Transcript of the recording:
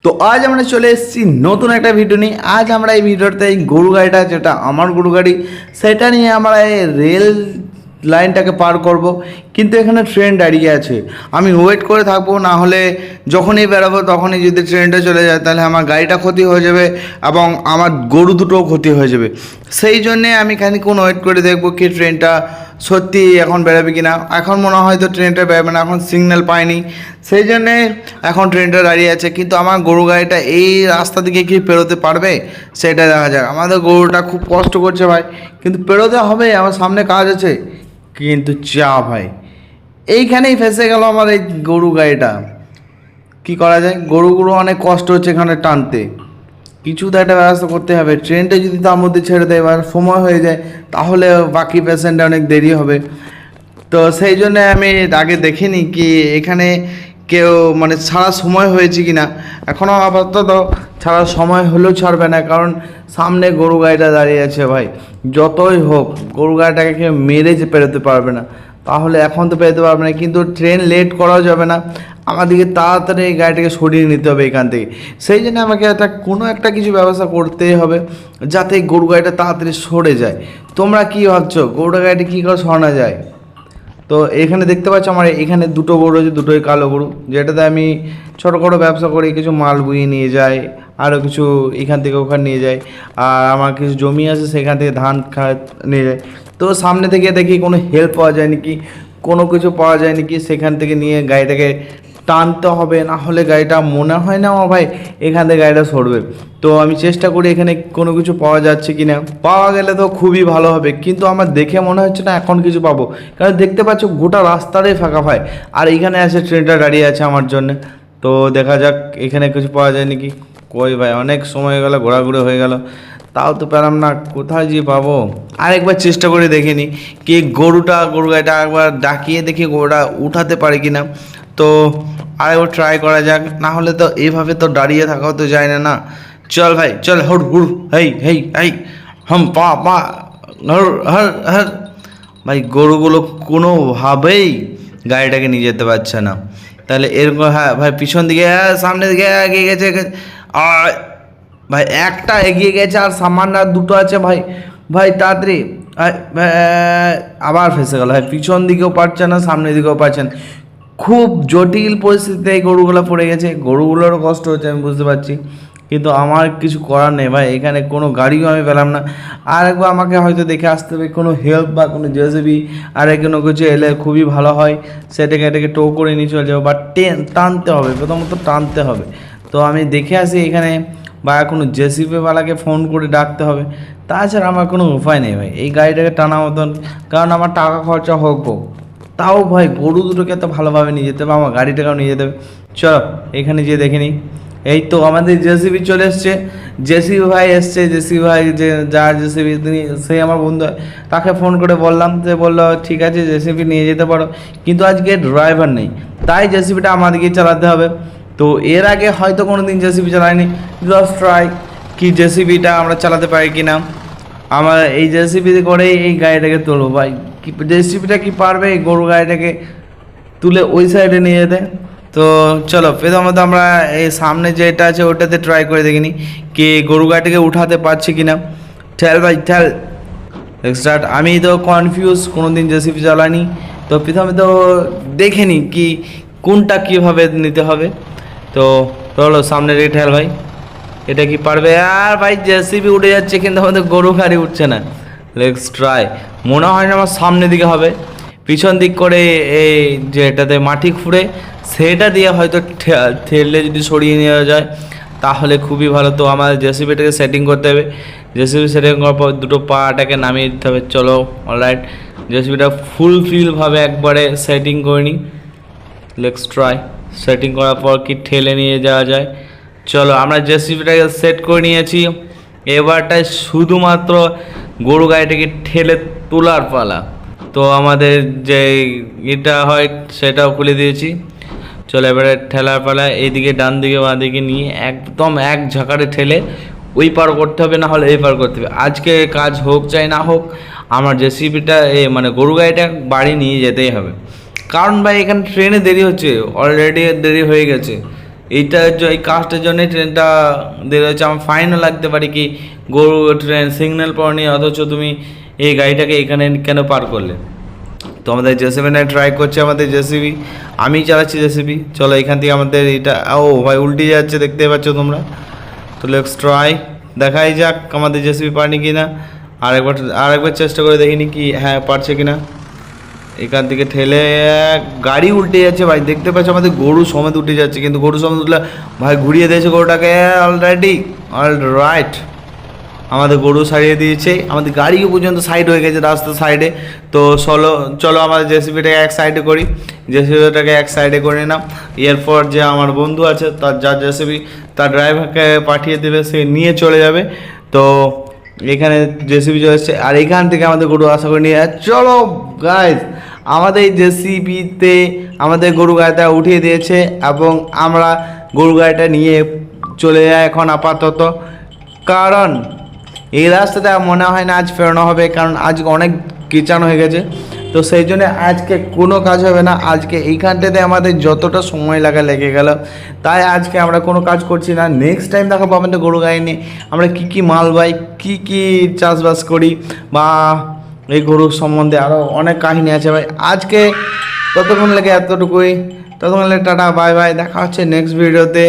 তো আজ আমরা চলে এসেছি নতুন একটা ভিডিও নিয়ে। আজ আমরা এই ভিডিওতে এই গরু গাড়িটা, যেটা আমার গরু গাড়ি, সেটা নিয়ে আমরা এই রেল লাইনটাকে পার করব। কিন্তু এখানে ট্রেন দাঁড়িয়ে আছে, আমি ওয়েট করে থাকবো, না হলে যখনই বেরোবো তখনই যদি ট্রেনটা চলে যায় তাহলে আমার গাড়িটা ক্ষতি হয়ে যাবে এবং আমার গরু দুটোও ক্ষতি হয়ে যাবে। সেই জন্যে আমি খানিকক্ষণ ওয়েট করে দেখবো কি ট্রেনটা সত্যি এখন বেরোবে কি না। এখন মনে হয় তো ট্রেনটা বেরোবে না, এখন সিগন্যাল পাইনি, সেই জন্যে এখন ট্রেনটা দাঁড়িয়ে আছে। কিন্তু আমার গরু গাড়িটা এই রাস্তা দিকে কি পেরোতে পারবে সেটা দেখা যাক। আমাদের গরুটা খুব কষ্ট করছে ভাই, কিন্তু পেরোতে হবে, আমার সামনে কাজ আছে। কিন্তু চা ভাই, এইখানেই ফেসে গেল আমার এই গরু গাড়িটা। কি করা যায়, গরুগুলো অনেক কষ্ট হচ্ছে এখানে টানতে, কিছু তো একটা ব্যবস্থা করতে হবে। ট্রেনটা যদি তার মধ্যে ছেড়ে দেয় বা সময় হয়ে যায় তাহলে বাকি পেশেন্টটা অনেক দেরি হবে। তো সেই জন্য আমি আগে দেখিনি কি এখানে কেউ মানে ছাড়া সময় হয়েছে কি না। এখনও আপাতত ছাড়ার সময় হলেও ছাড়বে না, কারণ সামনে গরু গাড়িটা দাঁড়িয়ে আছে ভাই। যতই হোক গরু গাড়িটাকে কেউ মেরে যে পেরোতে পারবে না, তাহলে এখন তো পেরোতে পারবে না। কিন্তু ট্রেন লেট করাও যাবে না, আমাদেরকে তাড়াতাড়ি এই গাড়িটাকে সরিয়ে নিতে হবে এখান থেকে। সেই জন্য আমাকে কোনো একটা কিছু ব্যবস্থা করতেই হবে যাতে গরু গাড়িটা তাড়াতাড়ি সরে যায়। তোমরা কি ভাবছো গরু গাড়িটা কী করে সরানো যায়? তো এখানে দেখতে পাচ্ছ আমার এখানে দুটো গরু আছে, দুটোই কালো গরু, যেটাতে আমি ছোটোখাটো ব্যবসা করি, কিছু মাল বইয়ে নিয়ে যাই, আরও কিছু এখান থেকে ওখানে নিয়ে যাই। আর আমার কিছু জমি আছে সেখান থেকে ধান নিয়ে যাই। তো সামনে থেকে দেখি কোনো হেল্প পাওয়া যায় নাকি, কোনো কিছু পাওয়া যায় নাকি, সেখান থেকে নিয়ে গাড়িটাকে টানতে হবে, না হলে গাড়িটা মনে হয় না আমার ভাই এখান থেকে গাড়িটা সরবে। তো আমি চেষ্টা করি এখানে কোনো কিছু পাওয়া যাচ্ছে কি না, পাওয়া গেলে তো খুবই ভালো হবে। কিন্তু আমার দেখে মনে হচ্ছে না এখন কিছু পাবো, কারণ দেখতে পাচ্ছ গোটা রাস্তাটাই ফাঁকা ভাই। আর এইখানে আছে ট্রেনটা দাঁড়িয়ে আছে আমার জন্য। তো দেখা যাক এখানে কিছু পাওয়া যায় নাকি। কই ভাই, অনেক সময় হয়ে গেল, ঘোরাঘুরি হয়ে গেল, তাও তো পেলাম না, কোথায় যে পাবো। আরেকবার চেষ্টা করে দেখিনি কি গরু গাড়িটা একবার ডাকিয়ে দেখি গরুটা উঠাতে পারে কিনা। তো আরেকবার ট্রাই করা যাক, না হলে তো এইভাবে তো দাঁড়িয়ে থাকাও তো যায় না। না চল ভাই চল, হুড় হুড়, হেই হেই হেই, হাম পা পা, হর হর হর। ভাই গরুগুলো কোনোভাবেই গাড়িটাকে নিয়ে যেতে পারছে না। তাহলে এরকম, হ্যাঁ ভাই পিছন দিকে, হ্যাঁ সামনের দিকে এগিয়ে গেছে। আর ভাই একটা এগিয়ে গেছে আর সামান্য দুটো আছে ভাই। ভাই তাড়াতাড়ি, আবার ফেসে গেল ভাই, পিছন দিকেও পারছে না, সামনের দিকেও পারছে না। খুব জটিল পরিস্থিতিতে এই গরুগুলো পড়ে গেছে। গরুগুলোরও কষ্ট হচ্ছে আমি বুঝতে পারছি, কিন্তু আমার কিছু করার নেই ভাই। এখানে কোনো গাড়িও আমি পেলাম না। আর একবার আমাকে হয়তো দেখে আসতে হবে কোনো হেল্প বা কোনো জেসিবি আর কোনো কিছু এলে খুবই ভালো হয়। এটাকে টো করে নিয়ে চলে যাবো, বা টানতে হবে, প্রথমত টানতে হবে। তো আমি দেখে আসি এখানে, বা কোনো জেসিবিওয়ালাকে ফোন করে ডাকতে হবে। তাছাড়া আমার কোনো উপায় নেই ভাই এই গাড়িটাকে টানা মতন, কারণ আমার টাকা খরচা হোক, তাও ভাই গরু দুটোকে তো ভালোভাবে নিয়ে যেতে হবে, আমার গাড়িটাকেও নিয়ে যেতে হবে। চলো এখানে যেয়ে দেখে নিই। এই তো আমাদের জেসিবি চলে এসছে, জেসিবি ভাই এসছে। জেসিবি ভাই যে যার জেসিবি তিনি, সেই আমার বন্ধু, তাকে ফোন করে বললাম, যে বললো ঠিক আছে জেসিবি নিয়ে যেতে পারো, কিন্তু আজকে ড্রাইভার নেই, তাই জেসিবিটা আমাদেরকে চালাতে হবে। তো এর আগে হয়তো কোনো দিন জেসিবি চালাইনি, জাস্ট ট্রাই কি জেসিবিটা আমরা চালাতে পারি কি না। আমার এই জেসিবি করেই এই গাড়িটাকে তুলবো ভাই। কি জেসিবিটা কি পারবে এই গরু গাড়িটাকে তুলে ওই সাইডে নিয়ে যেতে? তো চলো প্রথমত আমরা এই সামনে যেটা আছে ওটাতে ট্রাই করে দেখিনি কি গরু গাড়িটাকে উঠাতে পারছি কি না। ঠেল ভাই ঠেল, স্টার্ট। আমি তো কনফিউজ, কোনো দিন জেসিবি চালানি, তো প্রথমে তো দেখিনি কি কোনটা কীভাবে নিতে হবে। তো চলো সামনে রেখে ঠেল ভাই, এটা কি পারবে? আর ভাই জেসিবি উঠে যাচ্ছে কিন্তু আমাদের গরু গাড়ি উঠছে না। Let's try. মনে হয় না আমার সামনে দিকে হবে, পিছন দিক করে এই যে এটাতে মাটি খুঁড়ে সেটা দিয়ে হয়তো ঠেললে যদি সরিয়ে নেওয়া যায় তাহলে খুবই ভালো। তো আমাদের জেসিবিটাকে সেটিং করতে হবে। জেসিবি সেটিং করার পর দুটো পাটাকে নামিয়ে দিতে হবে। চলো অলরাইট, জেসিবিটা ফুলফিলভাবে একবারে সেটিং করে নিই। Let's try. সেটিং করার পর কি ঠেলে নিয়ে যাওয়া যায়। চলো আমরা জেসিবিটাকে সেট করে নিয়েছি, এবারটায় শুধুমাত্র গরু গাড়িটাকে ঠেলে তোলার পালা। তো আমাদের যে এটা হয় সেটাও খুলে দিয়েছি। চলো এবারে ঠেলার পালা, এইদিকে ডান দিকে বাঁ দিকে নিয়ে একদম এক ঝাঁকারে ঠেলে ওই পার করতে হবে, না হলে এই পার করতে হবে। আজকে কাজ হোক চাই না হোক আমার জেসিবিটা মানে গরু গাড়িটা বাড়ি নিয়ে যেতেই হবে, কারণ ভাই এখানে ট্রেনে দেরি হচ্ছে, অলরেডি দেরি হয়ে গেছে। এইটা এই কাজটার জন্যই ট্রেনটা দেরি হচ্ছে। আমার ফাইনও লাগতে পারে কি গরু ট্রেন সিগন্যাল পাওনি, অথচ তুমি এই গাড়িটাকে এখানে কেন পার করলে। তো আমাদের জেসিবি নিয়ে ট্রাই করছে, আমাদের জেসিবি, আমি চালাচ্ছি জেসিবি। চলো এখান থেকে আমাদের এটা, ও ভাই উল্টে যাচ্ছে দেখতে পাচ্ছ তোমরা। তো লেটস ট্রাই, দেখাই যাক আমাদের জেসিবি পারেনি কি না। আরেকবার চেষ্টা করে দেখিনি কি হ্যাঁ পারছে কি না। এখান থেকে ঠেলে গাড়ি উল্টে যাচ্ছে ভাই, দেখতে পাচ্ছ আমাদের গরু সমেত উঠে যাচ্ছে, কিন্তু গরু সমেত উঠলে ভাই ঘুরিয়ে দিয়েছে গরুটাকে অলরেডি। অলরাইট, আমাদের গরু সারিয়ে দিয়েছে, আমাদের গাড়িও পর্যন্ত সাইড হয়ে গেছে রাস্তার সাইডে। তো চলো আমাদের জেসিবিটাকে এক সাইডে করি, জেসিবিটাকে এক সাইডে করে নিলাম। এরপর যে আমার বন্ধু আছে তার যার জেসিবি, তার ড্রাইভারকে পাঠিয়ে দেবে, সে নিয়ে চলে যাবে। তো এখানে জেসিবি চলে এসছে, আর এখান থেকে আমাদের গরু আশা করে নিয়ে চলো গাইজ। আমাদের এই জেসিবিতে আমাদের গরু গাড়িটা উঠিয়ে দিয়েছে এবং আমরা গরু গাড়িটা নিয়ে চলে যাই এখন আপাতত, কারণ এই রাস্তাটা মনে হয় না আজ ফেরানো হবে, কারণ আজ অনেক কিচান হয়ে গেছে। তো সেই জন্য আজকে কোনো কাজ হবে না, আজকে এইখানটাতে আমাদের যতটা সময় লেগে গেল, তাই আজকে আমরা কোনো কাজ করছি না। নেক্সট টাইম দেখাবো আমাদের গরু গাড়ি নিয়ে আমরা কী মাল বাই, কী চাষবাস করি, বা এই গরুর সম্বন্ধে আরও অনেক কাহিনী আছে ভাই। আজকে ততক্ষণ লেগে এতটুকুই, ততক্ষণ লেগে টাটা বাই বাই, দেখা হচ্ছে নেক্সট ভিডিওতে।